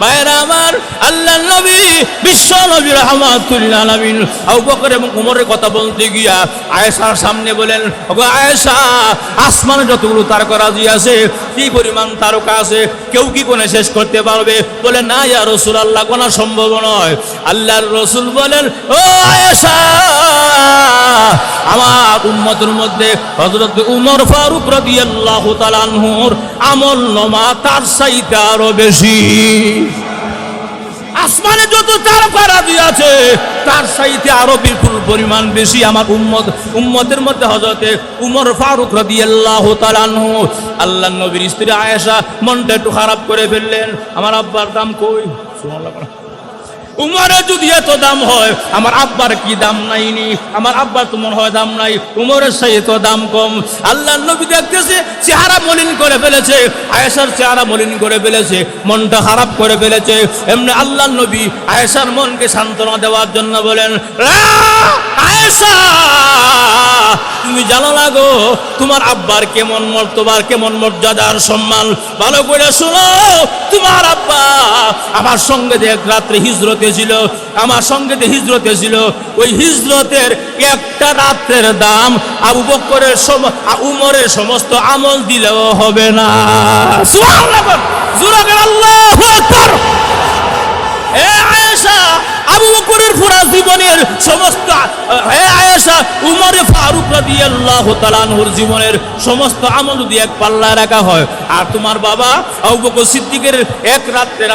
ভাইরা আমার, আল্লাহর নবী বিশ্ব নবী রাহমাতুল লিল আলামিন আবু বকর এবং ওমরের কথা বলতে গিয়া আয়েশার সামনে বলেন, ওগো আয়েশা, আসমানে যতগুলো তারকারাজি আছে, কি পরিমাণ তারকা আছে, কেউ কি কোনে শেষ করতে পারবে? বলে না ইয়া রাসূলুল্লাহ, কোনা সম্ভব নয়। আল্লাহর রাসূল বলেন, ও আয়েশা, আমার উম্মতের মধ্যে হযরত উমর ফারুক রাদিয়াল্লাহু তাআলা আনহুর আমল নামা তার চাইতে আরো বেশি। আসমানে যত তারকারাজি আছে তার চাইতে আরো বিপুল পরিমাণ বেশি আমার উম্মতের মধ্যে হযরত উমর ফারুক রাদিয়াল্লাহু তাআলা আনহু। আল্লাহর নবীর স্ত্রী আয়েশা মনটা একটু খারাপ করে ফেললেন, আমার আব্বার দাম কই? সুবহানাল্লাহ। উমরের যদি এত দাম হয়, আমার আব্বার কি দাম নাইনি? আমার আব্বার তো মনে হয় দাম নাই, উমরের সেই তো দাম কম। আল্লাহর নবী দেখতেছে চেহারা মলিন করে ফেলেছে, আয়েশার চেহারা মলিন করে ফেলেছে, মনটা খারাপ করে ফেলেছে। এমনি আল্লাহর নবী আয়েশার মনকে সান্ত্বনা দেওয়ার জন্য বলেন, আয়েশা, তুমি জানো না গো তোমার আব্বার কেমন মর্তবার, কেমন মর্যাদার সম্মান। ভালো করে শোনো, তোমার আব্বা আমার সঙ্গে যে এক রাত্রে হিজরতে ছিল, আমার সঙ্গে যে হিজরতে ছিল, ওই হিজরতের একটা রাত্রের দাম আবু বকরের উমরের সমস্ত আমল দিলেও হবে না। সুবহানাল্লাহ, জোরে বলেন আল্লাহু আকবার। এ আয়েশা, আবু বকরের পুরা জীবনের সমস্ত, হে আয়েশা, উমর ফারুক রাদিয়াল্লাহু তাআলা আনহুর জীবনের সমস্ত আমল যদি এক পাল্লায় রাখা হয়, আর তোমার বাবা আবু বকর সিদ্দিকের এক রাত্রের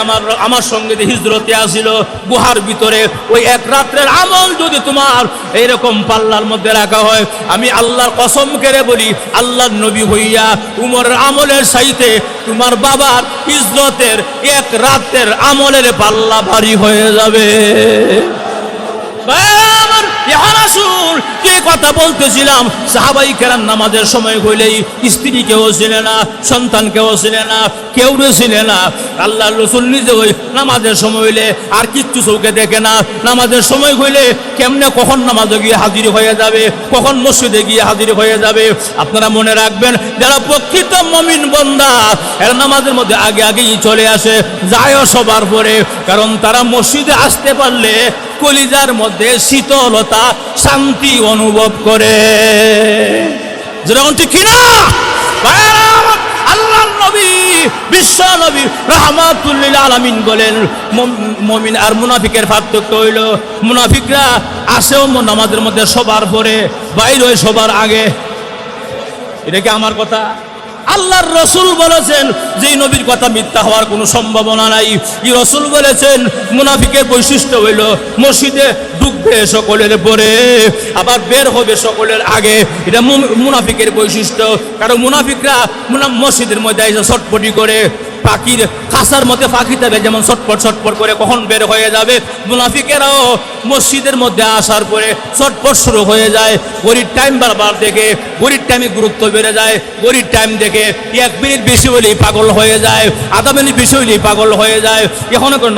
আমার সঙ্গে যে হিজরতে আসিল গুহার ভিতরে, ওই এক রাত্রের আমল যদি তোমার এইরকম পাল্লার মধ্যে রাখা হয়, আমি আল্লাহর কসম করে বলি, আল্লাহর নবী হইয়া উমরের আমলের চাইতে তোমার বাবার হিজরতের এক রাতের আমলের পাল্লা ভারী হয়ে যাবে। আমার এখন আসুন, কে কথা বলতেছিলাম, সাহাবাই কেরাম নামাজের সময় হইলেই স্ত্রী কেউ ছিলে না, সন্তান কেউ ছিলে না, কেউ ছিলে না। আল্লাহর রাসূল নিজে ওই নামাজের সময় হইলে আর কিচ্ছু চোখে দেখে না। নামাজের সময় হইলে কেমনে কখন নামাজে গিয়ে হাজির হয়ে যাবে, কখন মসজিদে গিয়ে হাজির হয়ে যাবে। আপনারা মনে রাখবেন, যারা প্রকৃত মুমিন বান্দা এরা নামাজের মধ্যে আগে আগেই চলে আসে, যায়ও সবার পরে, কারণ তারা মসজিদে আসতে পারলে কলিজার মধ্যে শীতলতা, শান্তি অনুভব করে। যেরকম ঠিক কিনা? আল্লাহর নবী বিশ্ব নবী রাহমাতুল লিল আলামিন বলেন, মুমিন আর মুনাফিকের পার্থক্য হইল, মুনাফিকরা আসেও নামাজের মধ্যে সবার পরে, বাইর হয় সবার আগে। এটা কি আমার কথা? আল্লাহর রাসূল বলেছেন যে নবীর কথা মিথ্যা হওয়ার কোনো সম্ভাবনা নাই। এই রাসূল বলেছেন মুনাফিকের বৈশিষ্ট্য হইল মসজিদে ঢুকবে সকলের পরে, আবার বের হবে সকলের আগে। এটা মুনাফিকের বৈশিষ্ট্য। কারণ মুনাফিকরা মসজিদের মধ্যে এসে ছটপটি করে, পাখির খাসার মধ্যে পাখি থাকে যেমন ছটপট ছটপট করে কখন বের হয়ে যাবে, মুনাফিকেরাও মসজিদের মধ্যে আসার পরে ছটপট শুরু হয়ে যায়। ঘড়ির টাইম বারবার দেখে, ঘড়ির টাইমে গুরুত্ব বেড়ে যায়, ঘড়ির টাইম দেখে 1 মিনিট বেশি হলেই পাগল হয়ে যায়, আধা মিনিট বেশি হলেই পাগল হয়ে যায়, এখনো কোনো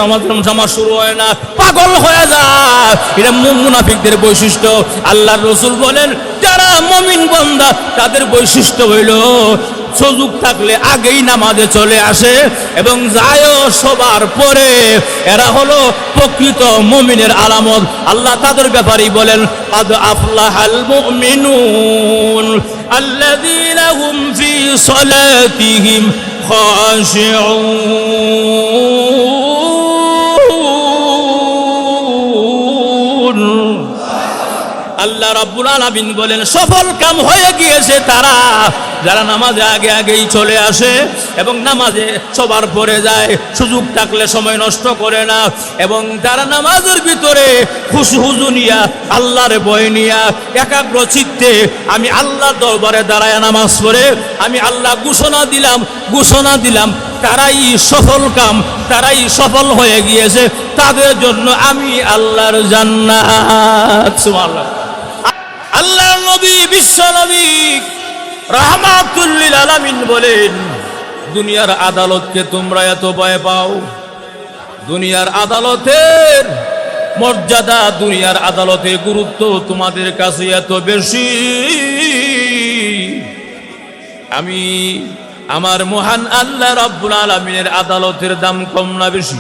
নামাজ শুরু হয় না, পাগল হয়ে যায়। এটা মুনাফিকদের বৈশিষ্ট্য। আল্লাহর রাসূল বলেন, যারা মুমিন বান্দা তাদের বৈশিষ্ট্য হইল সুযোগ থাকলে আগেই নামাজে চলে আসে এবং যায়ও সবার পরে। এরা হলো প্রকৃত মুমিনের আলামত। আল্লাহ তাদের ব্যাপারেই বলেন, কাদ আফলাহাল মুমিনুন আল্লাযীনা হুম ফি সালাতিহিম খাশিউন। আল্লাহ রাব্বুল আলামিন বলেন, সফল কাম হয়ে গিয়েছে তারা যারা নামাজে আগে আগেই চলে আসে এবং নামাজে সবার পরে যায়, সুযোগ থাকলে সময় নষ্ট করে না, এবং যারা নামাজের ভিতরে খুশু নিয়া, আল্লাহর ভয় নিয়া, একাগ্র চিত্তে আমি আল্লাহর দরবারে দাঁড়ায় নামাজ পড়ে আমি আল্লাহ ঘোষণা দিলাম তারাই সফল কাম, তারাই সফল হয়ে গিয়েছে, তাদের জন্য আমি আল্লাহর জান্নাত। সুবহানাল্লাহ। আল্লাহর নবী বিশ্ব নবী রাহমাতুল লিল আলামিন বলেন, দুনিয়ার আদালতকে তোমরা এত ভয় পাও, দুনিয়ার আদালতের মর্যাদা, দুনিয়ার আদালতের গুরুত্ব তোমাদের কাছে এত বেশি, আমি আমার মহান আল্লাহ রাব্বুল আলামিনের আদালতের দাম কম না বেশি?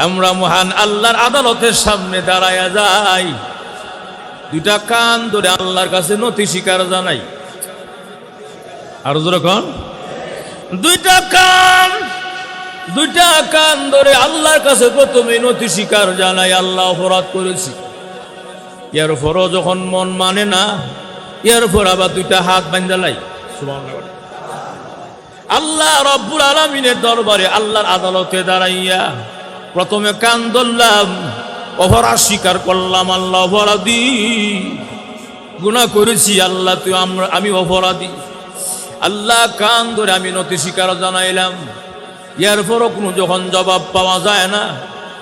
আমরা মহান আল্লাহর আদালতের সামনে দাঁড়ায়া যাই, দুইটা কান ধরে আল্লাহর কাছে নথি স্বীকার জানাই। আর যখন দুইটা কান ধরে আল্লাহর কাছে প্রথমে নথি স্বীকার জানাই, আল্লাহ অপরাধ করেছি। এরপরও যখন মন মানে না, এরপর আবার দুইটা হাত বাঁধালাই। সুবহানাল্লাহ। আল্লাহ রব্বুল আলামিনের দরবারে আল্লাহর আদালতে দাঁড়াইয়া প্রথমে কান ধরলাম, অপরাধ স্বীকার করলাম, আল্লাহ অপরাধী, গুনাহ করেছি আল্লাহ, তুই আমি অপরাধী। আল্লাহ কান ধরে আমি নথি স্বীকার জানাইলাম। এরপরও কোনো যখন জবাব পাওয়া যায় না,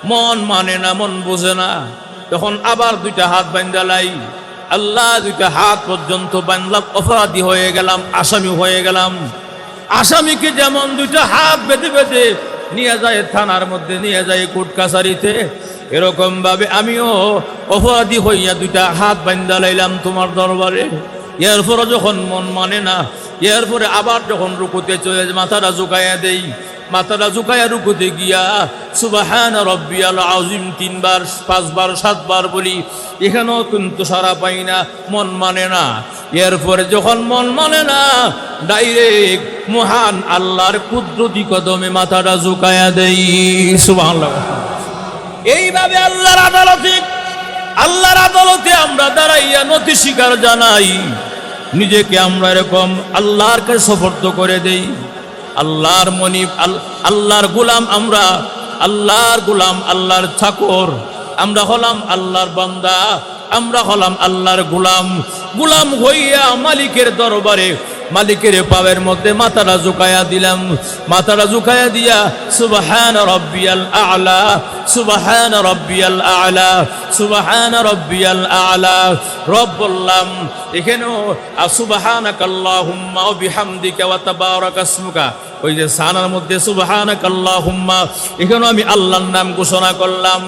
মন মানে না, মন বোঝে না, তখন আবার দুইটা হাত বাঁধালাই। আল্লাহ দুইটা হাত পর্যন্ত বাঁধলাম, অপরাধী হয়ে গেলাম, আসামি হয়ে গেলাম। আসামিকে যেমন দুইটা হাত বেঁধে বেঁধে নিয়ে যায় থানার মধ্যে, নিয়ে যায় কোর্ট কাছারিতে, এরকম ভাবে আমিও অপরাধী হইয়া দুইটা হাত বাঁধা লাইলাম তোমার দরবারে। এরপরে যখন মন মানে না, এরপরে আবার যখন রুকুতে চলে মাথাটা ঝুঁকাইয়া দেই, মাথাটা ঝুঁকাইয়া রুকুতে গিয়া সুবহানা রাব্বিয়াল আযীম 3 বার 5 বার 7 বার বলি, এখানেও কিন্তু সারা পাই না, মন মানে না। এরপরে যখন মন মানে না, ডাইরেক্ট মহান আল্লাহর কুদরতি কদমে মাথাটা ঝুঁকাইয়া দেই। সুবহানাল্লাহ। এইভাবে আল্লাহর আদালতে আমরা দাঁড়াইয়া নথি স্বীকার জানাই, নিজেকে আমরা এরকম আল্লাহর কাছে সুপর্দ করে দেই। আল্লাহর মনিব, আল্লাহর গোলাম, আমরা আল্লাহর গোলাম, আল্লাহর চাকর, আমরা হলাম আল্লাহর বান্দা, আমরা হলাম আল্লাহর গোলাম হইয়া মালিকের দরবারে, মালিকের পায়ের মধ্যে মাথাটা ঝুঁকাইয়া দিলাম। মাথাটা ঝুঁকাইয়া দিয়া সুবহানা রাব্বিয়াল আ'লা, সুবহানা রাব্বিয়াল আ'লা, সুবহানা রাব্বিয়াল আ'লা রব বললাম। এখানেও সুবহানাকাল্লাহুম্মা ওয়া বিহামদিকা ওয়া তাবারাকা ইসমুকা, ওই যে সানার মধ্যে সুবহানাকাল্লাহুম্মা, এখানেও আমি আল্লাহর নাম ঘোষণা করলাম।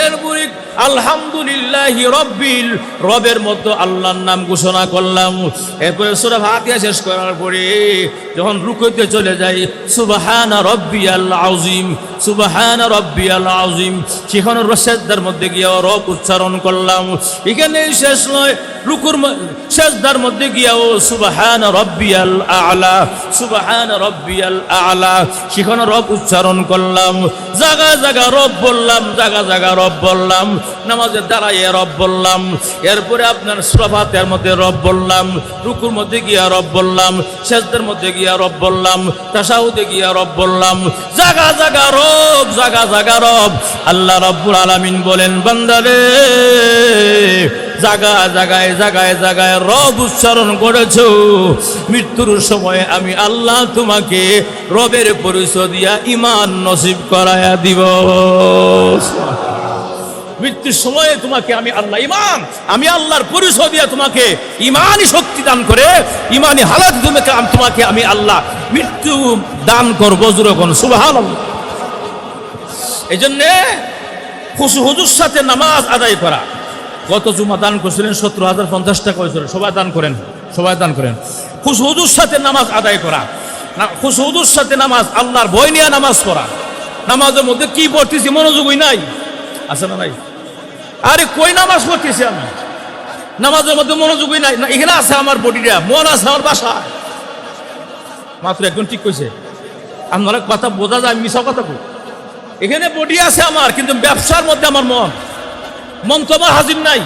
এরপরে আলহামদুলিল্লাহি রব্বিল, রবের মধ্যে আল্লাহর নাম ঘোষণা করলাম। এরপরে সূরা ফাতিহা শেষ করার পরে যখন রুকুতে চলে যাই, সুবহানা রাব্বিয়াল আযীম, সুবহানা রাব্বিয়াল আযীম, সেখানে সিজদার মধ্যে গিয়ে রব উচ্চারণ করলাম। এখানে শেষ নয়, রুকুর সিজদার মধ্যে গিয়েও সুবহানা রাব্বিয়াল আ'লা, সুবহানা রাব্বিয়াল আ'লা, সেখানে রব উচ্চারণ করলাম। জায়গা জায়গা রব বললাম, জায়গা জায়গা রব বললাম, নামাজে দাঁড়াইয়া রব বললাম। এরপরে আপনার সূরা ফাতিহার মধ্যে রব বললাম, রুকুর মধ্যে গিয়া রব বললাম, সিজদার মধ্যে গিয়া রব বললাম, তাশাহুদে গিয়া রব বললাম। জায়গা জায়গা রব, জায়গা জায়গা রব। আল্লাহ রাব্বুল আলামিন বলেন, বান্দারে জায়গায় জায়গায় জায়গায় জায়গায় রব উচ্চারণ করেছো, মৃত্যুর সময় আমি আল্লাহ তোমাকে রবের পরিচয় দিয়া ঈমান নসিব করায়া দিব। মৃত্যুর সময়ে তোমাকে আমি আল্লাহ ঈমান, আমি আল্লাহর পরিচয় দিয়া তোমাকে ঈমানি শক্তি দান করে, ঈমানি হালাত তোমাকে আমি আল্লাহ মৃত্যু দান করবো। যখন সুবহানাল্লাহ। এই জন্যে খুশুহুজুর সাথে নামাজ আদায় করা। গত জুমা দান করছিলেন 17,050 টাকা হয়েছিল। সবাই দান করেন, সবাই দান করেন। খুশুহুজুর সাথে নামাজ আদায় করা, খুশুহুজুর সাথে নামাজ, আল্লাহর ভয় নিয়ে নামাজ পড়া। নামাজের মধ্যে কি পড়তেছি মনোযোগই নাই, আছে না নাই? আরে কই নামাজ পড়তেছি আমি, নামাজের মধ্যে মনোযোগই নাই। না এখানে আছে আমার বডিটা, মন আছে আমার বাসায়। মাত্র একজন ঠিক কইছে, আপনার কথা বোঝা যায়, মিশা কথা কই। এখানে বডি আছে আমার, কিন্তু ব্যবসার মধ্যে আমার মন তো আমার হাজির নাই।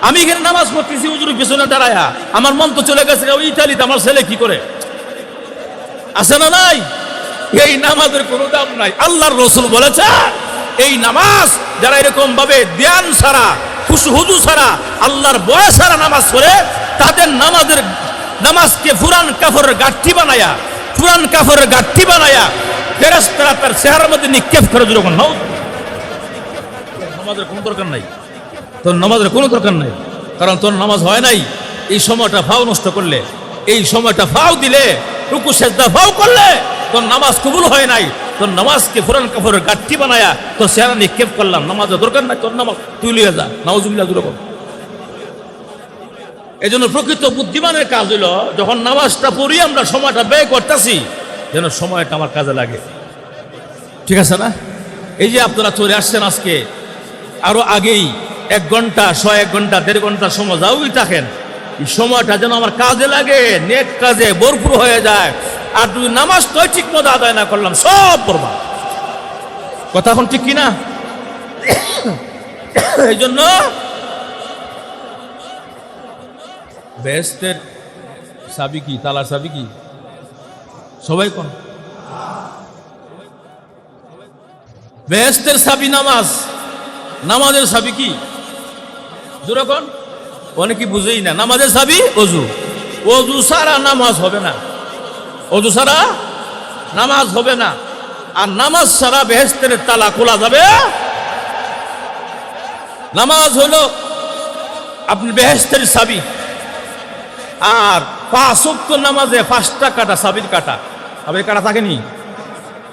আমি এখানে নামাজ পড়তেছি হুজুরের পিছনে দাঁড়ায়া, আমার মন তো চলে গেছে ওই ইতালিতে। আমার ছেলে কি করে, আছে না নাই? এই নামাজের কোনো দাম নাই। আল্লাহর রাসূল বলেছে, এই নামাজ যারা এরকম ভাবে ধ্যান ছাড়া, খুশুহুজু ছাড়া, আল্লাহর ভয় ছাড়া নামাজ পড়ে, তাদের নামাজকে পুরান কাফরের গাঠি বানায়া, পুরান কাফরের গাঠি বানায়া ফেরেশতারা তার চেহারার মধ্যে নিক্ষেপ করে। যখন নামাজের কোনো দরকার নাই, তোর নামাজের কোনো দরকার নাই, কারণ তোর নামাজ হয় নাই। এই সময়টা ফাও নষ্ট করলে, এই সময়টা ফাও দিলে, রুকু সিজদা ফাও করলে, তোর নামাজ কবুল হয় নাই। তোর নামাজকে পুরান কাপড়ের গাঠি বানায়া তোর চেহারা নিক্ষেপ করলাম। নামাজের দরকার নাই, তোর নামাজ তুই লিয়ে যা। নাউজুবিল্লাহ দুরকম। এই জন্য প্রকৃত বুদ্ধিমানের কাজ হইল, যখন নামাজটা পড়ি আমরা সময়টা ব্যয় করতেছি, যেন সময়টা আমার কাজে লাগে। ঠিক আছে না? এই যে আপনারা চলে আসছেন আজকে, আরো আগেই 1 ঘন্টা 1 ঘন্টা 1.5 ঘন্টা সময় যাওই থাকেন, এই সময়টা যেন আমার কাজে লাগে, নেক কাজে ভরপুর হয়ে যায়। আর যদি নামাজটাই ঠিক মতো আদায় না করলাম সব বরবাদ। কথা এখন ঠিক কিনা? এই জন্য বেহেশতের চাবি কি, তালার চাবি কি? সবাই কোন? বেহেশতের চাবি নামাজ, নামাজের চাবি কি? জোরে কোন? অনেকে বুঝেই না। নামাজের চাবি অজু, অজু ছাড়া নামাজ হবে না, অজু ছাড়া নামাজ হবে না। আর নামাজ ছাড়া বেহেশতের তালা খোলা যাবে। নামাজ হলো আপনি বেহেশতের চাবি। আর 5 ওয়াক্ত নামাজে 5টা কাটা, চাবির কাটা। চাবির কাটা থাকেনি?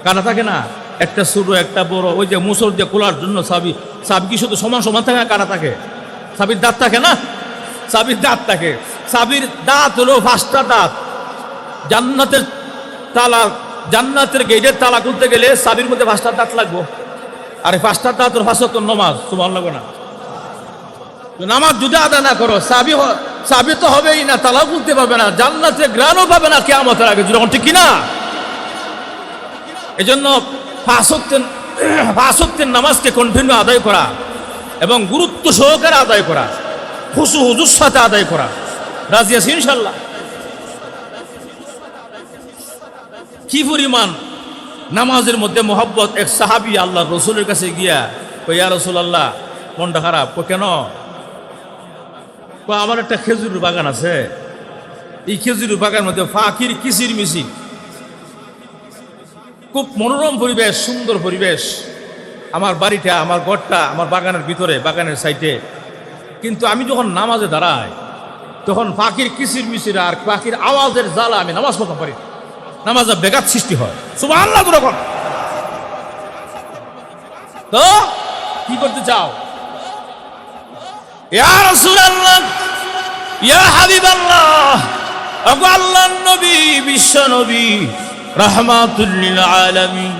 কাটা থাকে না, একটা ছোট একটা বড়। ওই যে মুসল দিয়ে খোলার জন্য চাবি, চাবি কি শুধু সমান সমান থাকে? কাটা থাকে। চাবির দাঁত থাকে না? চাবির দাঁত থাকে। চাবির দাঁত হলো 5টা দাঁত। জান্নাতের তালা, জান্নাতের গেটের তালা খুলতে গেলে চাবির মধ্যে 5টা দাঁত লাগবো। আর এই 5টা দাঁত 5 ওয়াক্ত নামাজ, সুবহানাল্লাহ লাগবে না? নামাজ যদি আদা না করো, চাবি তো হবেই না, তালাও খুলতে পারবে না, জান্নাতে গ্রাণও পাবে না কিয়ামতের আগে। যখন ঠিক কিনা? এই জন্য 5 ওয়াক্তের নামাজকে কন্টিনিউ আদায় করা এবং গুরুত্ব সহকারে আদায় করা, খুশু হুজুর সাথে আদায় করা। রাজি আছি ইনশাল্লাহ? কি পরিমাণ নামাজের মধ্যে মোহাব্বত! এক সাহাবী আল্লাহ রসুলের কাছে গিয়া কই, ইয়া রাসূলুল্লাহ, মনটা খারাপ। কেন? আমার একটা খেজুর বাগান আছে, এই খেজুর বাগানের মধ্যে ফাঁকির কিচির মিচির, খুব মনোরম পরিবেশ, সুন্দর পরিবেশ। আমার বাড়িটা, আমার ঘরটা আমার বাগানের ভিতরে, বাগানের সাইডে। কিন্তু আমি যখন নামাজে দাঁড়াই তখন পাখির কিচির মিচির আর পাখির আওয়াজের জ্বালা আমি নামাজ পড়তে পারি, নামাজে বেঘাত সৃষ্টি হয়। সুবহানাল্লাহ। তখন তো কি করতে চাও? ইয়া রাসূলুল্লাহ, ইয়া হাবিবাল্লাহ, ওগো আল্লাহর নবী, বিশ্ব নবী, রাহমাতুল লিল আলামিন,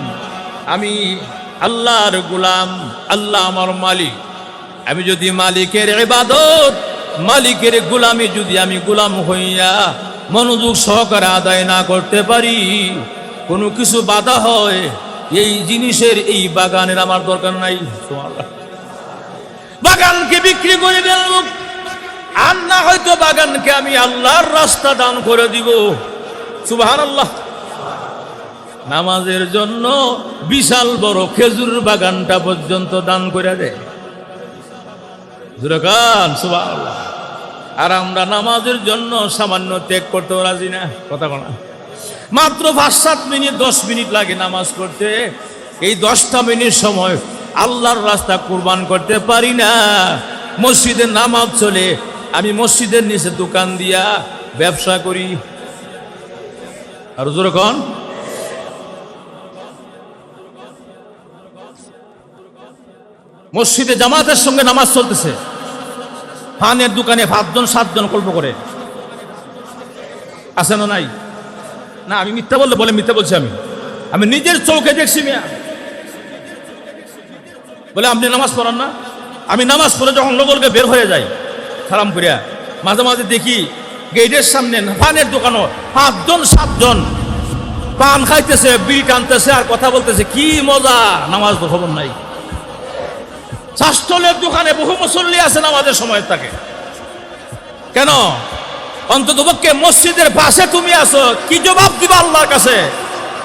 আমি আল্লাহর গোলাম, আল্লাহ আমার মালিক। আমি যদি মালিকের ইবাদত, মালিকের গোলামি যদি আমি গোলাম হইয়া মনোযোগ সহকারে আদায় না করতে পারি, কোনো কিছু বাধা হয়, এই জিনিসের, এই বাগানের আমার দরকার নাই। বাগানকে বিক্রি করে দেব, আর না হয়তো বাগানকে আমি আল্লাহর রাস্তা দান করে দিব। সুবহানাল্লাহ। নামাজের জন্য বিশাল বড় খেজুর বাগানটা পর্যন্ত দান করে দেয়। সুবহানাল্লাহ। আর আমরা নামাজের জন্য সামান্য ত্যাগ করতে রাজি না। কথা বলা, মাত্র 5-7 মিনিট 10 মিনিট লাগে নামাজ করতে। এই 10টা মিনিট সময় আল্লাহর রাস্তা কুরবান করতে পারি না। মসজিদের নামাজ চলে, আমি মসজিদের নিচে দোকান দিয়া ব্যবসা করি। আর যখন মসজিদে জামাতের সঙ্গে নামাজ চলতেছে, ফানের দোকানে 5-7 জন গল্প করে, আছে না নাই? না, আমি মিথ্যা বলে মিথ্যা বলছি। আমি নিজের চোখে দেখছি। মিয়া বলে, আপনি নামাজ পড়ান না? আমি নামাজ পড়ে যখন লগলকে বের হয়ে যাই সালাম করিয়া, মাঝে মাঝে দেখি গেটের সামনে পানের দোকানও 5-7 জন পান খাইতেছে, বিড়ি টানতেছে আর কথা বলতেছে। কি মজা! নামাজ তো খবর নাই। শাস্তলের দোকানে বহু মুসল্লি আছে নামাজের সময় থাকে। কেন? অন্তত পক্ষে মসজিদের পাশে তুমি আছো, কি জবাব দিবা আল্লাহর কাছে?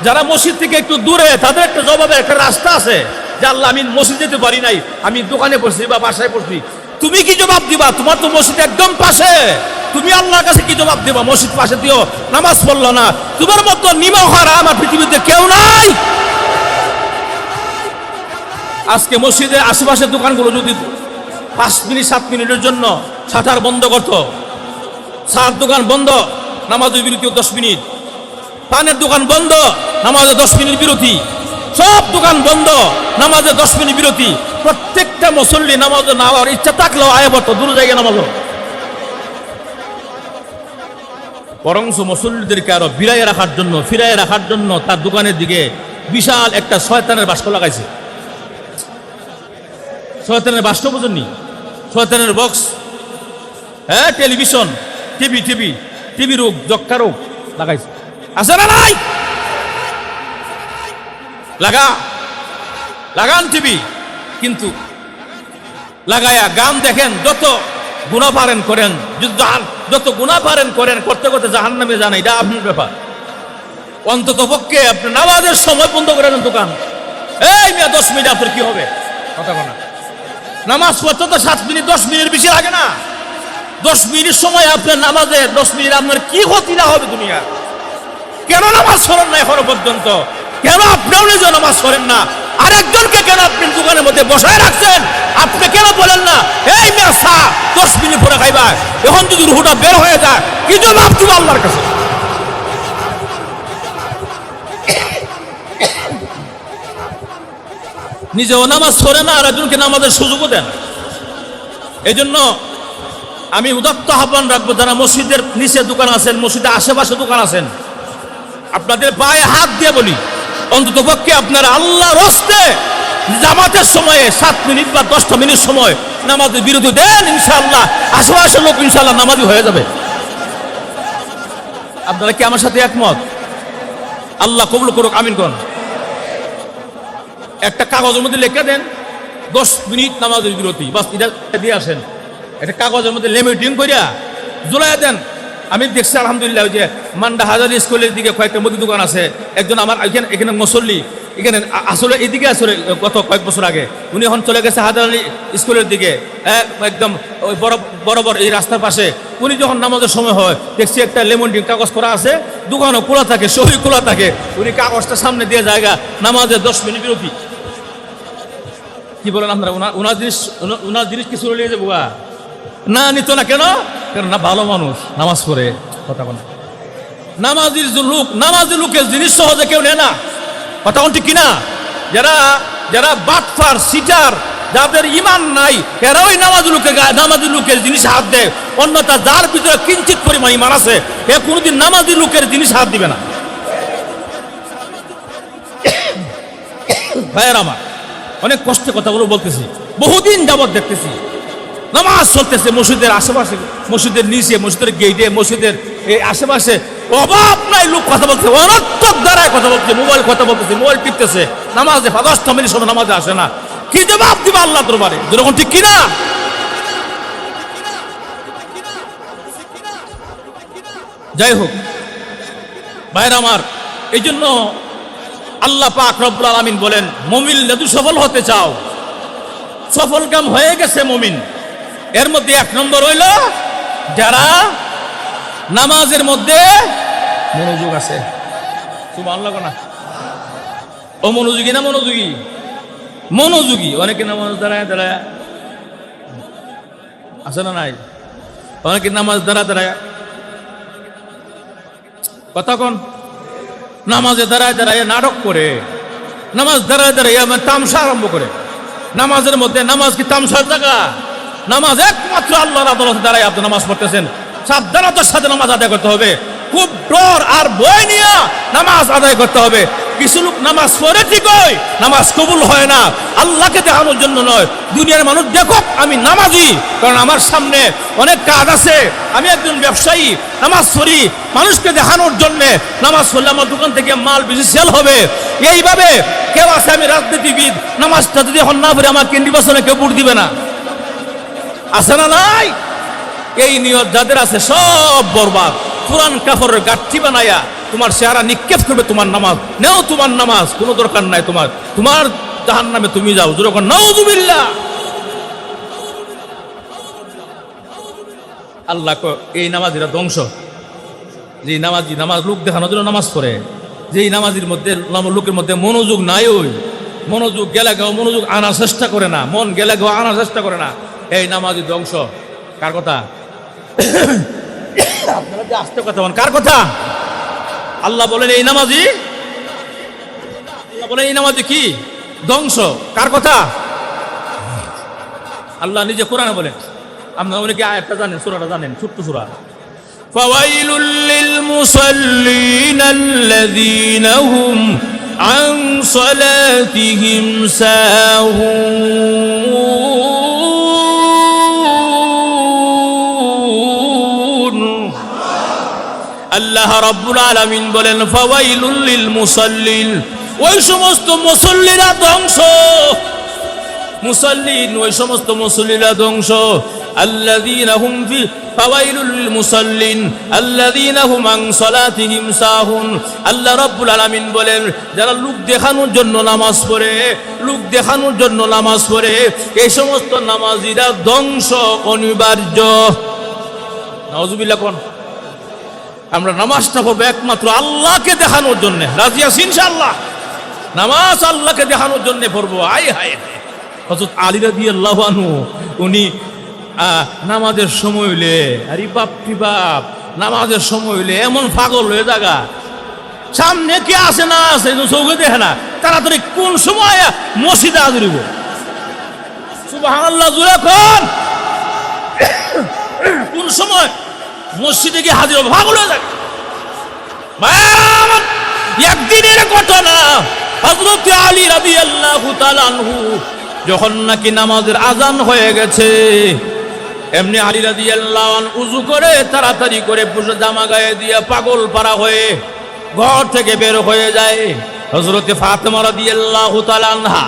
যারা মসজিদ থেকে একটু দূরে, তাদের একটা জবাবের একটা রাস্তা আছে যে আল্লাহ, আমি মসজিদ যেতে পারি নাই, আমি দোকানে পড়ছি বা বাসায় পড়ছি। তুমি কি জবাব দিবা? তোমার তো মসজিদ একদম পাশে, তুমি আল্লাহর কাছে কি জবাব দিবা? মসজিদ পাশে দিও, নামাজ পড়লো না। তোমার মতো নিমক হারা আমার পৃথিবীতে কেউ নাই। আজকে মসজিদের আশেপাশের দোকানগুলো যদি 5-7 মিনিটের জন্য শাটার বন্ধ করতো, চার দোকান বন্ধ, নামাজের বিরতি 10 মিনিট, পানের দোকান বন্ধ, নামাজে 10 মিনিট বিরতি, সব দোকান বন্ধ, নামাজে 10 মিনিট বিরতি, প্রত্যেকটা মুসল্লি নামাজে নামার ইচ্ছা থাকলেও আয় পড়তো দূর জায়গায় নামাজ। বরংস মুসল্লিদেরকে আরো ফিরাইয়া রাখার জন্য তার দোকানের দিকে বিশাল একটা শয়তানের বাস্ক লাগাইছে। শয়তানের বাষ্প বোঝেননি? শয়তানের বক্স, হ্যাঁ, টেলিভিশন, টিভি রোগ, যক্ষা রোগ লাগাইছে, আছে না নাই? লাগান টিভি, কিন্তু লাগায়া গান দেখেন, যত গুনাহ পারেন করেন, যত গুনাহ পারেন করেন, করতে করতে জাহান্নামে যান, এটা আপনার ব্যাপার। অন্তত পক্ষে আপনি নামাজের সময় বন্ধ করে দেন দোকান। এই মিয়া 10 মিনিট আপনার কি হবে? কথা বলা, নামাজ পড়তে তো 7 মিনিট 10 মিনিট বেশি লাগে না। 10 মিনিট সময় আপনার নামাজে 10 মিনিট আপনার কি ক্ষতি না হবে দুনিয়া? কেন নামাজ পড়েন না এখনো পর্যন্ত? কেন আপনিও নিজে নামাজ পড়েন না? আরেকজনকে কেন আপনি দোকানের মধ্যে বসায় রাখছেন? আপনি কেন বলেন না এই মিয়া 10 মিনিট পরে খাইবা? এখন যদি রুহুটা বের হয়ে যায়, কি জবাব দিব আল্লাহর কাছে? নিজেও নামাজ পড়ে না, আর একজনকে নামাজের সুযোগও দেন। এই জন্য আমি উদাত্ত আহ্বান রাখবো, যারা মসজিদের নিচে দোকান আছেন, মসজিদের আশেপাশে দোকান আছেন, আপনাদের পায়ে হাত দিয়ে বলি, অন্তত পক্ষে আপনারা আল্লাহর হস্তে জামাতের সময়ে 7 মিনিট বা 10 মিনিট সময় নামাজের বিরতি দেন। ইনশাআল্লাহ আশেপাশের লোক ইনশাআল্লাহ নামাজি হয়ে যাবে। আপনারা কি আমার সাথে একমত? আল্লাহ কবুল করুক, আমিন কোন। একটা কাগজের মধ্যে লিখে দেন 10 মিনিট নামাজের বিরতি, বাস এটা দিয়ে আসেন। একটা কাগজের মধ্যে লেমিটিং করিয়া ঝুলাই দেন। আমি দেখছি আলহামদুলিল্লাহ, ওই যে মান্ডা হাজারি স্কুলের দিকে কয়েকটা মুদি দোকান আছে। একজন আমার এখানে মুসল্লি, এখানে আসলে এদিকে আসলে গত কয়েক বছর আগে, উনি এখন চলে গেছে হাজারি স্কুলের দিকে, একদম ওই বরাবর এই রাস্তার পাশে। উনি যখন নামাজের সময় হয়, দেখছি একটা লেমন কাগজ করা আছে, দোকানও খোলা থাকে, সবই খোলা থাকে। উনি কাগজটা সামনে দিয়ে জায়গা, নামাজের 10 মিনিট বিরতি। কি বলেন আপনারা? ওনার জিনিস কিছু নিয়ে যাবো না? নিত না কেন? কেন না ভালো মানুষ, নামাজ পড়ে। কথা বলে নামাজি লোকের জিনিস সহজে কেউ নেয় না। কথা ঠিক কিনা? যারা বাটফার, সিটার, যাদের ইমান নাই, এরা ওই নামাজি লোকের জিনিস হাত দেয়। অন্যথা যার ভিতরে কিঞ্চিত পরিমাণ ইমান আছে, এ কোনোদিন নামাজি লোকের জিনিস হাত দিবে না। ভাইয়ের আমার, অনেক কষ্টে কথাগুলো বলতেছি, বহুদিন যাবৎ দেখতেছি নামাজ চলতেছে মসজিদের আশেপাশে, মসজিদের নিচে, মসজিদের গেটে, মসজিদের এই আশেপাশে অভাব নাই লোক কথা বলছে, অনর্থক দ্বারায় কথা বলছে, মোবাইল কথা বলতেছে, মোবাইল টিপতেছে, নামাজে 10 মিনিট সময় নামাজে আসে না। কি জবাব দিবা আল্লাহ দরবারে? যেরকম ঠিক কিনা? যাই হোক ভাইরা আমার, এই জন্য আল্লাহ পাক রব্বুল আলামিন বলেন, মুমিন যদি সফল হতে চাও, সফল কাম হয়ে গেছে মুমিন। এর মধ্যে 1 নম্বর হইল যারা নামাজের মধ্যে মনোযোগ আছে। সুবহানাল্লাহ না? ও মনোযোগী না? মনোযোগী। অনেকে নামাজ দাঁড়ায় আছে না নাই? অনেকে নামাজ দাঁড়ায় কথা কোন নামাজে দাঁড়ায় নাটক করে, নামাজ দাঁড়ায় তামসা আরম্ভ করে। নামাজের মধ্যে, নামাজ কি তামসার জায়গা? নামাজ একমাত্র আল্লাহর আদালতে দাঁড়ায় আপনি নামাজ পড়তেছেন, সাবধানতার সাথে নামাজ আদায় করতে হবে। খুব ডর আর ভয় নিয়ে নামাজ আদায় করতে হবে। কিছু লোক নামাজ পড়ে ঠিকই, নামাজ কবুল হয় না, আল্লাহকে দেখানোর জন্য নয়, দুনিয়ার মানুষ দেখো আমি নামাজি, কারণ আমার সামনে অনেক কাজ আছে, আমি একজন ব্যবসায়ী, নামাজ পড়ি মানুষকে দেখানোর জন্যে। নামাজ পড়লে আমার দোকান থেকে মাল বেশি সেল হবে। এইভাবে কেউ আছে আমি রাজনীতিবিদ, নামাজটা যদি এখন না পড়ে আমার নির্বাচনে কেউ ভোট দিবে না, আছে না নাই? এই নিয়ত যাদের আছে সব বরবাদ। কোরআন কাফরের গাঠি বানায়া তোমার চেহারা নিক্ষেপ করবে। তোমার নামাজ নেও, তোমার নামাজ কোনো দরকার নাই, তোমার জাহান্নামে তুমি যাও। যেরকম নাউযুবিল্লাহ। আল্লাহ এই নামাজিরা ধ্বংস। যে নামাজ লোক দেখানোর জন্য নামাজ পড়ে, যেই নামাজির মধ্যে লোকের মধ্যে মনোযোগ নাই, ওই মনোযোগ গেলে গাও মনোযোগ আনার চেষ্টা করে না, মন গেলে গাও আনার চেষ্টা করে না, এই নামাজি ধ্বংস। কার কথা? আপনারা যে আস্তে কথা বলেন, কার কথা? আল্লাহ বলেন এই নামাজি কি ধ্বংস। কার কথা? আল্লাহ নিজে কোরআনে বলেন। আপনারা অনেকে আয়াতটা জানেন, সূরাটা জানেন, ছোট্ট সূরা। ফাওয়াইলুল লিল মুসাল্লিন আল্লাযীনা হুম আন সালাতিহিম সাহুন। আল্লাহ রাব্বুল আলামিন বলেন ফাওয়াইলুল লিল মুসাল্লিন, ওই সমস্ত মুসল্লিরা ধ্বংস, মুসাল্লিন ওই সমস্ত মুসল্লিরা ধ্বংস, আল্লাযীনা হুম ফি ফাওয়াইলুল লিল মুসাল্লিন আল্লাযীনা হুম আন সালাতিহিম সাহুন। আল্লাহ রাব্বুল আলামিন বলেন যারা লোক দেখানোর জন্য নামাজ পড়ে, লোক দেখানোর জন্য নামাজ পড়ে, এই সমস্ত নামাজীরা ধ্বংস অনিবার্য। নাউজুবিল্লাহ। কোন আমরা নামাজটা পড়বো একমাত্র আল্লাহকে দেখানোর জন্য, রাজি আছি ইনশাআল্লাহ? নামাজ আল্লাহকে দেখানোর জন্য পড়বো। আয় হায়, হযরত আলী রাদিয়াল্লাহু আনহু উনি নামাজের সময় হইলে, আরে বাপটি বাপ, নামাজের সময় হইলে এমন পাগল হয়ে জায়গা, সামনে কে আছে না আছে চৌকে দেখে না, তাড়াতাড়ি কোন সময় মসজিদে হাজির হইব। সুবহানাল্লাহ, জোরে কোন সময় মসজিদে গিয়ে হাজির হবে, পাগল হয়ে যায়। একদিনের ঘটনা, হযরত আলী রাদিয়াল্লাহু তাআলা আনহু যখন নাকি নামাজের আজান হয়ে গেছে, এমনি আলী রাদিয়াল্লাহু আনহু উযু করে তাড়াতাড়ি করে জামা গায়ে দিয়ে পাগল পারা হয়ে ঘর থেকে বের হয়ে যায়। হযরত ফাতেমা রাদিয়াল্লাহু তাআলা আনহা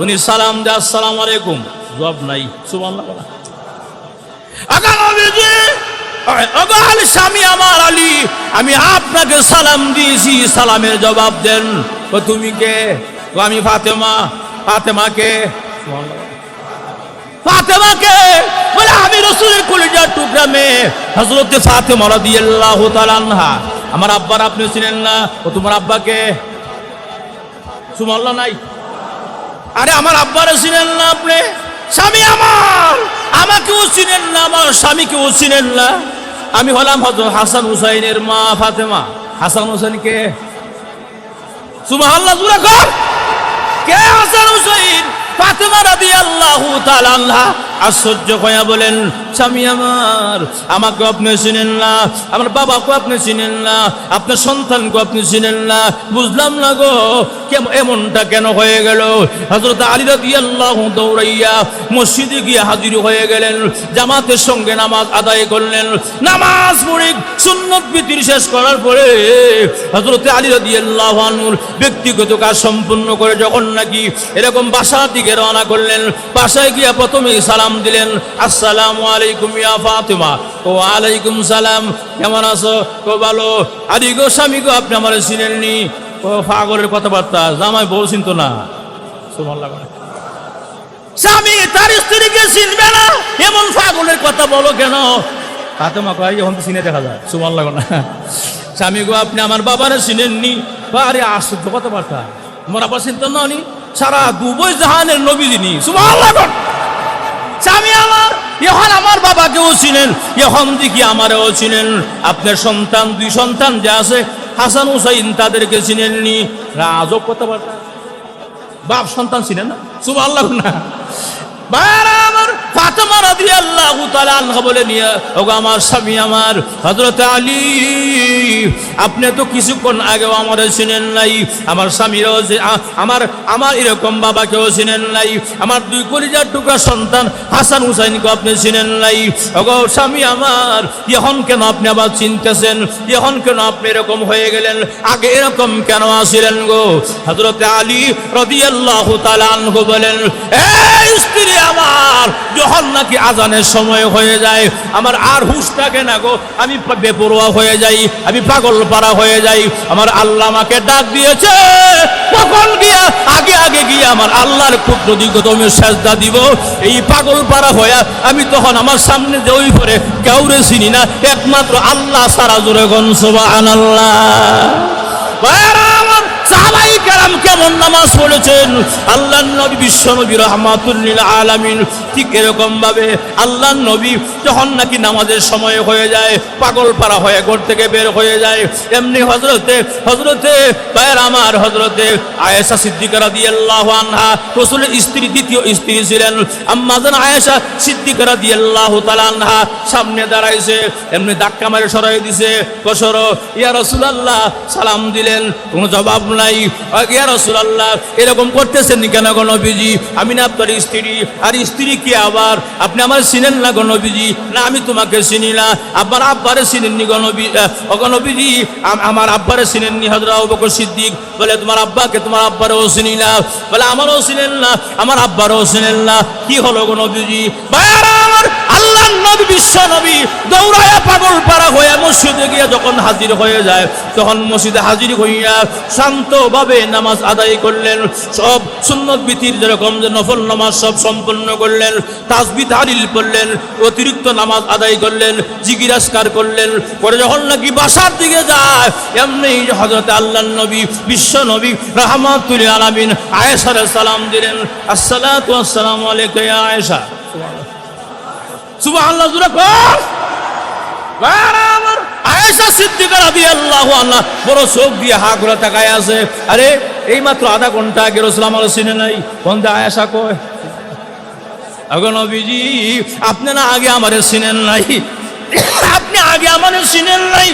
উনি সালাম দেয়, আসসালামু আলাইকুম, জবাব নাই। সুবহানাল্লাহ। আগা নবীজি, আগা আলী, স্বামী আমার আলী, আমি আপনাকে সালাম দিয়েছি, সালামের জবাব দেন। ও তুমি কে? আমি ফাতেমা। ফাতেমাকে? ফাতেমাকে বলে আমি রাসূলের কলিজার টুকরা মেয়ে হযরত ফাতেমা রাদিয়াল্লাহু তাআলা আনহা। আমার আব্বার আপনি চিনেন না? ও তোমার আব্বাকে? সুবহানাল্লাহ নাই। আরে আমার আব্বারে চিনেন না আপনি? স্বামী আমার, আমাকেও চিনেন না, আমার স্বামীকেও চিনেন না? আমি হলাম হযরত হাসান হুসাইনের মা ফাতেমা। হাসান হুসাইন কে? সুবহানাল্লাহ, জোরে কর, কে হাসান হুসাইন? ফাতেমা রাদিয়াল্লাহু তাআলা আনহা আশ্চর্য হয়ে বলেন, স্বামী আমার, আমাকে আপনি চিনেন না, আমার বাবাকে আপনি চিনেন না, আপনার সন্তানকে আপনি চিনেন না, বুঝলাম না গো, এমনটা কেন হয়ে গেল? হযরত আলী রাদিয়াল্লাহু দৌড়াইয়া মসজিদে গিয়ে হাজির হয়ে গেলেন, জামাতের সঙ্গে নামাজ আদায় করলেন। নামাজ পড়ে সুন্নত বিতির শেষ করার পরে হযরত আলী রাদিয়াল্লাহু আনহুর ব্যক্তিগত কাজ সম্পূর্ণ করে যখন নাকি এরকম বাসা দিকে রওনা করলেন, বাসায় গিয়া প্রথমেই সালাম দিলেন, আসসালামু আলাইকুম ইয়া ফাতেমা। ও আলাইকুম সালাম, কেমন আছো? ও ভালো। আলী গো, স্বামী গো, আপনি আমার চিনেননি? ও পাগলের কথাবার্তা, জামাই বউ চিনতো না। সুবহানাল্লাহ। স্বামী তার স্ত্রীকে চিনবে না, এমন পাগলের কথা বলো কেন? ফাতেমা কয়, এখন তো চিনে দেখা যায়। সুবহানাল্লাহ না। স্বামী গো, আপনি আমার বাবারে চিনেননি? আরে আশ্চর্য কথাবার্তা, আমার আবার চিনতো না? উনি সারা দুবই জাহানের নবী যিনি। সুবহানাল্লাহ। স্বামী আমার, এখন আমার বাবাকেও চিনেন, এখন দেখি আমারও চিনেন, আপনার সন্তান, দুই সন্তান যে আছে হাসান হুসাইন, তাদেরকে চিনেননি? আজব কথাবার্তা, বাপ সন্তান চিনেন না? সুবহানাল্লাহ না। আমার ফাতেমা রাদিয়াল্লাহু তাআলা আনহা বলে নিয়ে, ওগো আমার স্বামী আমার হযরত আলী, আপনি তো কিছুক্ষণ আগেও আমারে চিনেন নাই, আমার স্বামীরও আমার আমার এরকম বাবাকেও চিনেন নাই, আমার দুই কলিজার টুকরা সন্তান হাসান হুসাইনকে আপনি চিনেন নাই। ওগো স্বামী আমার, এখন কেন আপনি আবার চিনতেছেন? এখন কেন আপনি এরকম হয়ে গেলেন? আগে এরকম কেন আসিলেন গো? হযরত আলী রাদিয়াল্লাহু তাআলা আনহু বলেন, এই স্ত্রী আমার, যখন নাকি আজানের সময় হয়ে যায়, আমার আর হুঁশ থাকে না গো, আমি বেপরোয়া হয়ে যাই, আমি পাগল পারা হয়ে যাই। আমার আল্লাহ আমাকে ডাক দিয়েছে, কখন গিয়া আগে আগে গিয়ে আমার আল্লাহর পুত্র দিগতমে সেজদা দিব। এই পাগল পারা হয়ে আমি তখন আমার সামনে যে ওই পরে কাউরে চিনি না, একমাত্র আল্লাহ সারা। জোরে গন সুবহানাল্লাহ। সাহাবায়ে কেরাম কেমন নামাজ পড়েছেন, আল্লাহর নবী বিশ্ব নবী রাহমাতুল লিল আলামিন ঠিক এরকম ভাবে আল্লাহর নবী যখন নাকি নামাজের সময় হয়ে যায়, পাগল পারা হয়ে ঘর থেকে বের হয়ে যায়, এমনি হযরতে ভাইয়ের আমার হযরতে আয়েশা সিদ্দিকা রাদিয়াল্লাহু আনহা, রাসূলের স্ত্রী, দ্বিতীয় স্ত্রী ছিলেন আম্মা জান আয়েশা সিদ্দিকা রাদিয়াল্লাহু তাআলা আনহা, সামনে দাঁড়াইছে, এমনি ধাক্কা মেরে সরাই দিছে, বসরো ইয়া রাসূলুল্লাহ। সালাম দিলেন, কোনো জবাব নাই। ইয়া রাসূলুল্লাহ, এরকম করতেছেন কেন গো নবীজি? আমি না আপনার স্ত্রী, আর স্ত্রী কি আবার? আপনি আমার চিনেন না গো নবীজি? না, আমি তোমাকে চিনি না। আপনার আব্বারে চিনেননি গো নবীজি? আমার আব্বারে চিনেননি? হযরত আবু বকর সিদ্দিক বলে, তোমার আব্বাকে, তোমার আব্বারেও চিনি না। বলে, আমারও চিনেন না, আমার আব্বারও চিনেন না। কি হলো গো নবীজি? ভাইয়ারা আমার, আল্লাহর নবী, বিশ্ব নবী দৌড়ায়া পাগল পাড়া হয়ে মসজিদে গিয়ে যখন হাজির হয়ে যায়, তখন মসজিদে হাজির হইয়া শান্তভাবে নামাজ আদায় করলেন। সব সুন্নত বিতির যেরকম যে নফল নামাজ সব সম্পন্ন করলেন, তাসবিহ তাহলিল পড়লেন, অতিরিক্ত নামাজ আদায় করলেন, জিকির আজকার করলেন। পরে যখন নাকি বাসার দিকে যায়, এমনি হযরত আল্লাহর নবী, বিশ্ব নবী রাহমাতুল আলামিন আয়েশার সালাম দিলেন। আসসালাতু ওয়াসসালামু আলাইকা ইয়া আয়েশা। সুবহানাল্লাহ, জোরে কর। আয়েশা সিদ্দিকা রাদিয়াল্লাহু আনহা বড় চোখ দিয়ে হা করে তাকায় আছে। আরে এই মাত্র আধা ঘন্টা আগে রাসূল আমার চিনে নাই, কোনটা আয়েশা কয়, আগো নবীজি আপনি না আগে আমারে চিনেন নাই, আপনি আগে আমারে চিনেন নাই,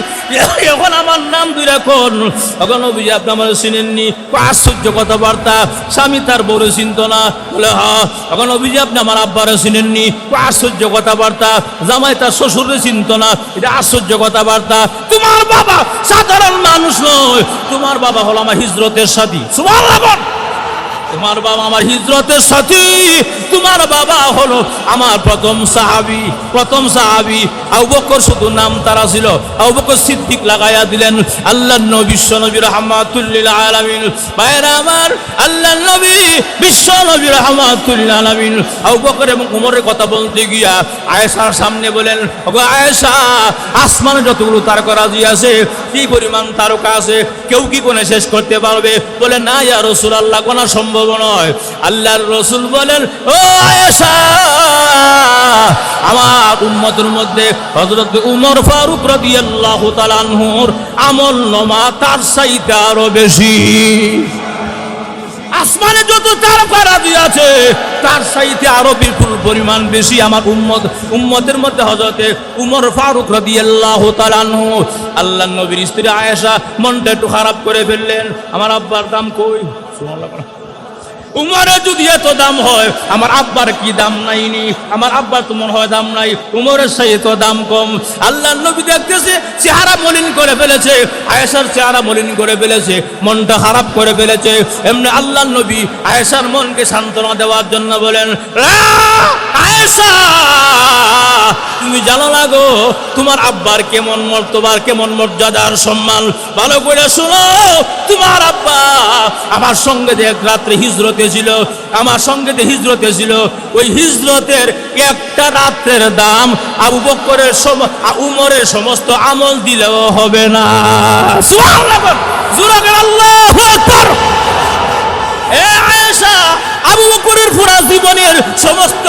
এখন আমার নাম দুই রাখুন। আগো নবীজি আপনি আমারে চিনেননি। আশ্চর্য কথাবার্তা, স্বামী তার বউরে চিনত না। বলে, হ্যাঁ। আগো নবীজি আপনি আমার আব্বারে চিনেননি। আশ্চর্য কথাবার্তা, জামাই তার শ্বশুরে চিনত না। এটা আশ্চর্য কথাবার্তা। তোমার বাবা সাধারণ মানুষ নয়, তোমার বাবা হলো আমার হিজরতের সাথী। সুবহানাল্লাহ, তোমার বাবা আমার হিজরতের সাথী। তোমার বাবা হলো আমার প্রথম সাহাবী। আবু বকর শুধু নাম তারা ছিল, আবু বকর সিদ্দিক লাগাইয়া দিলেন। আল্লাহর নবী, বিশ্ব নবী রাহমাতুল লিল আলামিন। ভাইরা আমার, আল্লাহর নবী, বিশ্ব নবী রাহমাতুল লিল আলামিন আবু বকর এবং ওমরের কথা বলতে গিয়া আয়েশার সামনে বলেন, ওগো আয়েশা, আসমানে যতগুলো তারকারাজি আছে, কি পরিমাণ তারকা আছে, কেউ কি কোনে শেষ করতে পারবে? বলে, না ইয়া রাসূলুল্লাহ, কোন সম্ভব নয়। আল্লাহর রাসূল বলেন, ও আয়েশা, আমার উম্মতের মধ্যে হযরত উমর ফারুক রাদিয়াল্লাহু তাআলা আনহুর আমল নামা তার চাইতে আরো বেশি। আসমানে যত তারকারাজি আছে, তার চাইতে আরো বিপুল পরিমাণ বেশি আমার উম্মতের মধ্যে হযরত উমর ফারুক রাদিয়াল্লাহু তাআলা আনহু। আল্লাহর নবীর স্ত্রী আয়েশা মনটা একটু খারাপ করে ফেললেন, আমার আব্বার দাম কই? সুবহানাল্লাহ। উমরের যদি এত দাম হয়, আমার আব্বার কি দাম নাইনি? আমার আব্বার তো মনে হয় দাম নাই, উমরের সেই তো দাম কম। আল্লাহর নবী দেখতেছে চেহারা মলিন করে ফেলেছে, আয়েশার চেহারা মলিন করে ফেলেছে, মনটা খারাপ করে ফেলেছে। এমনি আল্লাহর নবী আয়েশার মনকে সান্ত্বনা দেওয়ার জন্য বলেন, আয়েশা, তুমি জানো না গো তোমার আব্বার কেমন মর্তবার, কেমন মর্যাদার সম্মান। ভালো করে শোনো, তোমার আব্বা আমার সঙ্গে যে এক রাত্রে হিজরতে ছিল, আমার সঙ্গে যে হিজরতে ছিল, ওই হিজরতের একটা রাত্রের দাম আবু বকরের উমরের সমস্ত আমল দিলেও হবে না। সুবহানাল্লাহ, জোরে করে আল্লাহু আকবার। এ আয়েশা, আবু বকরের পুরা জীবনের সমস্ত,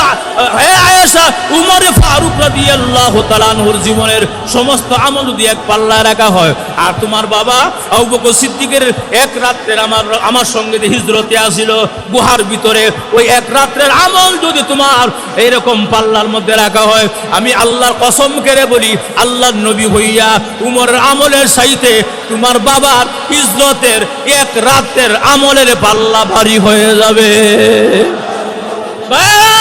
হে আয়েশা, উমর ফারুক রাদিয়াল্লাহু তাআলা আনহুর জীবনের সমস্ত আমল যদি এক পাল্লায় রাখা হয়, আর তোমার বাবা আবু বকর সিদ্দিকের এক রাত্রের আমার সঙ্গে যে হিজরতে আসিল গুহার ভিতরে, ওই এক রাত্রের আমল যদি তোমার এইরকম পাল্লার মধ্যে রাখা হয়, আমি আল্লাহর কসম করে বলি, আল্লাহর নবী হইয়া উমরের আমলের চাইতে তোমার বাবার হিজরতের এক রাতের আমলের পাল্লা ভারী হয়ে যাবে।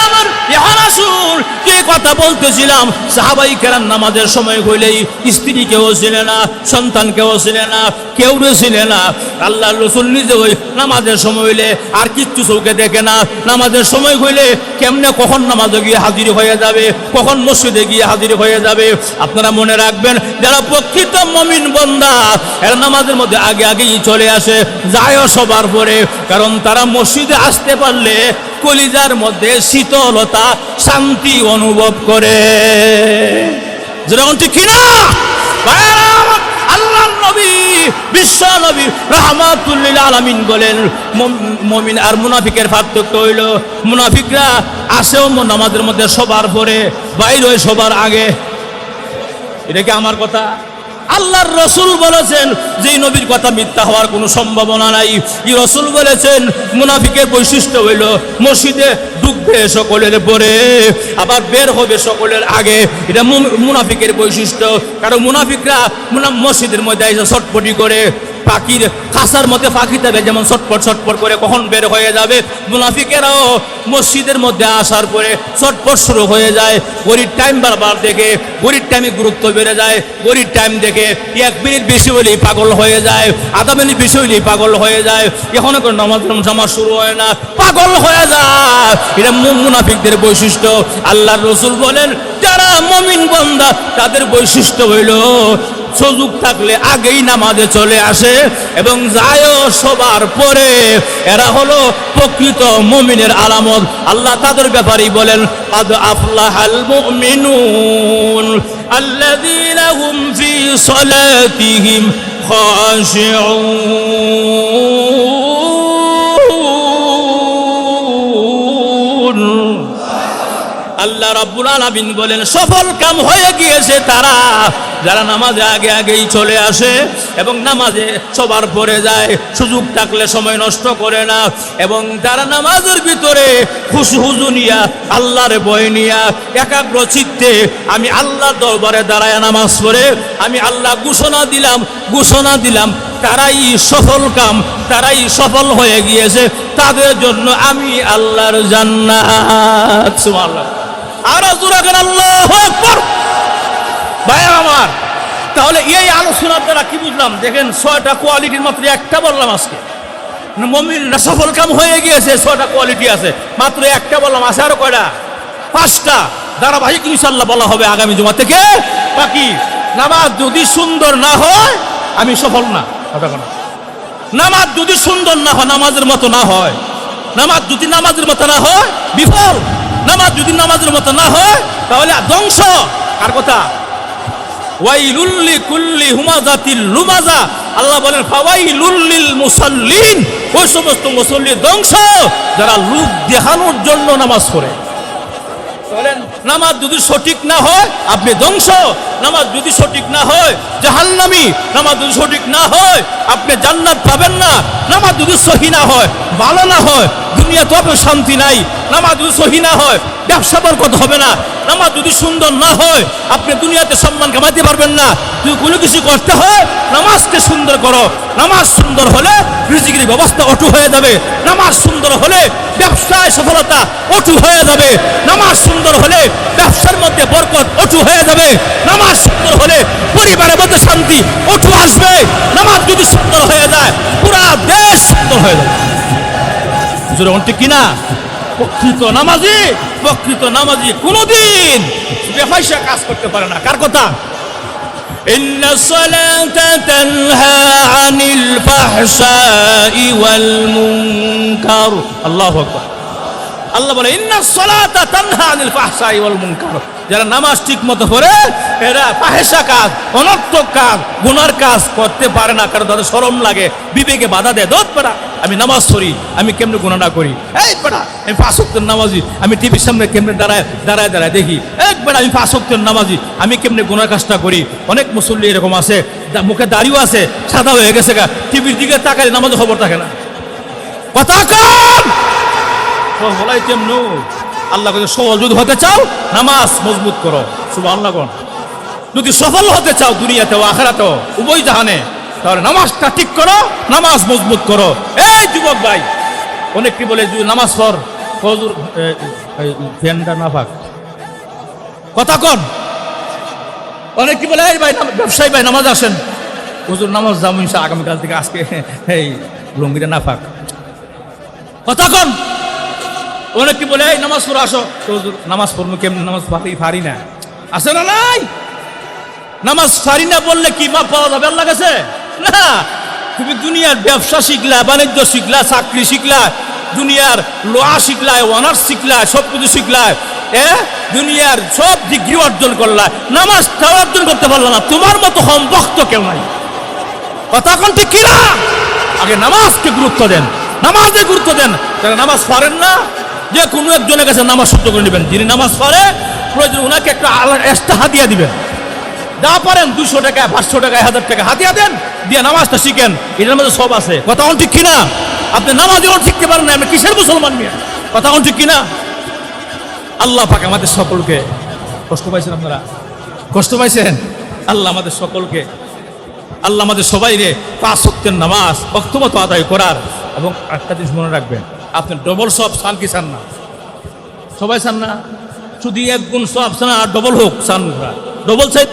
আমার এখন আসুন, কে কথা বলতেছিলাম, সাহাবাই কেরাম নামাজের সময় হইলেই স্ত্রী কেউ ছিলে না, সন্তান কেউ ছিলে না, কেউ ছিলে না। আল্লাহর রাসূল নিজে ওই নামাজের সময় হইলে আর কিচ্ছু চোখে দেখে না। নামাজের সময় হইলে কেমনে কখন নামাজে গিয়ে হাজির হয়ে যাবে, কখন মসজিদে গিয়ে হাজির হয়ে যাবে। আপনারা মনে রাখবেন, যারা প্রকৃত মুমিন বান্দা এরা নামাজের মধ্যে আগে আগেই চলে আসে, যায়ও সবার পরে, কারণ তারা মসজিদে আসতে পারলে কলিজার মধ্যে শীতলতা, শান্তি অনুভব করে। যেরকম ঠিক কিনা? আল্লাহর নবী, বিশ্ব নবী রাহমাতুল লিল আলামিন বলেন, মুমিন আর মুনাফিকের পার্থক্য হইল, মুনাফিকরা আসেও নামাজের মধ্যে সবার পরে, বাইর হয় সবার আগে। এটা কি আমার কথা? আল্লাহর রাসূল বলেছেন যে নবীর কথা মিথ্যা হওয়ার কোনো সম্ভাবনা নাই। এই রাসূল বলেছেন মুনাফিকের বৈশিষ্ট্য হইল মসজিদে ঢুকবে সকলের পরে, আবার বের হবে সকলের আগে। এটা মুনাফিকের বৈশিষ্ট্য। কারণ মুনাফিকরা মসজিদের মধ্যে এসে ছটপটি করে, পাখির খাঁচার মধ্যে পাখি থাকে যেমন ছটপট ছটপট করে কখন বের হয়ে যাবে, মুনাফিকেরাও মসজিদের মধ্যে আসার পরে ছটপট শুরু হয়ে যায়। ঘড়ির টাইম বারবার দেখে, ঘড়ির টাইমে গুরুত্ব বেড়ে যায়, ঘড়ির টাইম দেখে 1 মিনিট বেশি হলেই পাগল হয়ে যায়, আধা মিনিট বেশি হলেই পাগল হয়ে যায়, এখনো কোনো নামাজ শুরু হয় না, পাগল হয়ে যায়। এটা মুনাফিকদের বৈশিষ্ট্য। আল্লাহর রাসূল বলেন যারা মুমিন বান্দা তাদের বৈশিষ্ট্য হইল সুযোগ থাকলে আগেই নামাজে চলে আসে এবং যায়ও সবার পরে। এরা হলো প্রকৃত মুমিনের আলামত। আল্লাহ তাদের ব্যাপারেই বলেন কাদ আফলাহাল মুমিনুন আল্লাযীনা হুম ফি সালাতিহিম খাশিউন। আল্লাহ রাব্বুল আলামিন বলেন সফল কাম হয়ে গিয়েছে তারা যারা নামাজে আগে আগেই চলে আসে এবং নামাজে সবার পরে যায়, সুযোগ থাকলে সময় নষ্ট করে না, এবং যারা নামাজের ভিতরে খুশু নিয়া আল্লাহর ভয় নিয়া একাগ্র চিত্তে আমি আল্লাহর দরবারে দাঁড়ায় নামাজ পড়ে আমি আল্লাহ ঘোষণা দিলাম তারাই সফল কাম, তারাই সফল হয়ে গিয়েছে, তাদের জন্য আমি আল্লাহর জান্নাত। সুবহানাল্লাহ। আর জোরাগান আল্লাহু আকবার। ভাই আমার, তাহলে এই আলোচনার দ্বারা কি বুঝলাম? দেখেন 6টা কোয়ালিটির মাত্র একটা বললাম আজকে। মুমিনরা সফল কাম হয়ে গিয়েছে, 6টা কোয়ালিটি আছে, মাত্র একটা বললাম। আছে আরো কয়টা? 5টা ধারাবাহিক ইনশাআল্লাহ বলা হবে আগামী জুমা থেকে। বাকি নামাজ যদি সুন্দর না হয় আমি সফল না। নামাজ যদি সুন্দর না হয়, নামাজের মতো না হয়, নামাজ যদি নামাজের মতো না হয় বিফল, নামাজ যদি নামাজের মতো না হয় তাহলে ধ্বংস। কার কথা? ওয়াইলুল লিকুল্লি হুমাযাতিল লুমাযা। আল্লাহ বলেন ফাওয়াইলুল লিল মুসাল্লিন। ওই সমস্ত মুসল্লি ধ্বংস যারা লোক দেখানোর জন্য নামাজ পড়ে। বলেন নামাজ যদি সঠিক না হয় আপনি ধ্বংস, নামাজ যদি সঠিক না হয় জাহান্নামী, নামাজ যদি সঠিক না হয় আপনি জান্নাত পাবেন না, নামাজ যদি সহি না হয়, ভালো না হয়, দুনিয়াতে আপনার শান্তি নাই, নামাজ যদি সহি না হয় ব্যবসা বরকত হবে না, নামাজ যদি সুন্দর না হয় আপনি দুনিয়াতে সম্মান কামাইতে পারবেন না। যদি কোনো কিছু করতে হয় নামাজকে সুন্দর করো, নামাজ সুন্দর হলে রিজিকের ব্যবস্থা অটু হয়ে যাবে, নামাজ সুন্দর হলে ব্যবসায় সফলতা অটু হয়ে যাবে, নামাজ সুন্দর হলে ব্যবসার মধ্যে বরকত অটু হয়ে যাবে, নামাজ সুন্দর হলে পরিবারের মধ্যে শান্তি অটু আসবে, নামাজ যদি সুন্দর হয়ে যায় পুরা দেশ সুন্দর হয়ে যাবে। ঠিক কিনা? প্রকৃত নামাজি কোনদিন বেফাইসা কাজ করতে পারে না। কার কথা? ইন্নাস সালাতা তানহা আনিল ফাহশাই ওয়াল মুনকার। আল্লাহু আকবার। আল্লাহ বলে ইন্নাস সালাতা তানহা আনিল ফাহশাই ওয়াল মুনকার। যারা নামাজ ঠিক মতো পড়ে এরা ফাহেসা কাজ, অনর্থক কাজ, গুনার কাজ করতে পারে না। কারণ তাদের শরম লাগে, বিবেকে বাধা দেয়। দোত পড়া আমি নামাজ পড়ি, আমি কেমনে গুনাহ না করি। এই পড়া আমি 5 ওয়াক্তের নামাজি, আমি টিভির সামনে কেমনে দাঁড়ায় দেখি। এক বেড়া আমি 5 ওয়াক্তের নামাজি, আমি কেমনে গুনার কাজটা করি। অনেক মুসল্লি এরকম আছে, মুখে দাড়িও আছে, সাদা হয়ে গেছে গা, টিভির দিকে তাকালে নামাজের খবর থাকে না। কথা কম বলাই কেমন? আল্লাহ সহজ যদি হতে চাও নামাজ মজবুত করো। সুবহানাল্লাহ। যদি সফল হতে চাও দুনিয়াতেও আখিরাতেও উভয় জাহানে, তাহলে নামাজটা ঠিক করো, নামাজ মজবুত করো। এই যুবক ভাই, অনেক কি বলে নামাজ পড়, হুজুর ফ্যানটা না পাক, কথা কন। অনেক কি বলে এই ভাই ব্যবসায়ী ভাই নামাজ আসেন, হুজুর নামাজ যাবো ইনশাআল্লাহ আগামীকাল থেকে, আজকে এই লুঙ্গিটা না পাক, কথা কন। অনেক কি বলে এই নামাজ পড়ে আসো, হুজুর নামাজ পড়বো কেমন? নামাজ পারি না। আসে না? নাই, নামাজ পারি না বললে কি মাপ পাওয়া যাবে আল্লাহর কাছে? না। তুমি দুনিয়ার ব্যবসা শিখলা, বাণিজ্য শিখলা, চাকরি শিখলা, দুনিয়ার লোয়া শিখলা, অনার্স শিখলা, সব কিছু শিখলা, দুনিয়ার সব ডিগ্রি অর্জন করলা, নামাজটা অর্জন করতে পারলো না। তোমার মতো সম্পক্ত কেউ নাই। কথা কোন ঠিক কিনা? আগে নামাজকে গুরুত্ব দেন, নামাজে গুরুত্ব দেন। যারা নামাজ পড়েন না, যে কোনো একজনের কাছে নামাজ শুদ্ধ করে নেবেন। যিনি নামাজ পড়ে প্রয়োজন ওনাকে একটা এক্সট্রা হাদিয়া দিবেন। যা পারেন 200 টাকা, 500 টাকা, 1000 টাকা হাদিয়া দেন, দিয়ে নামাজটা শিখেন। এটার মধ্যে সব আছে। কথা কোন ঠিক কিনা? আপনি নামাজও শিখতে পারেন না, আপনি কিসের মুসলমান নিয়ে? কথা কোন ঠিক কিনা? আল্লাহ পাক আমাদের সকলকে, কষ্ট পাইছেন আপনারা? কষ্ট পাইছেন? আল্লাহ আমাদের সকলকে আল্লাহ আমাদের সবাই রে 5 ওয়াক্তের নামাজ ওয়াক্তমতো আদায় করার। এবং একটা জিনিস মনে রাখবেন, আপনি ডবল সব চান কি চান না? সবাই চান না? শুধু 1 গুণ সব চান আর ডবল হোক চান, ডবল চাই।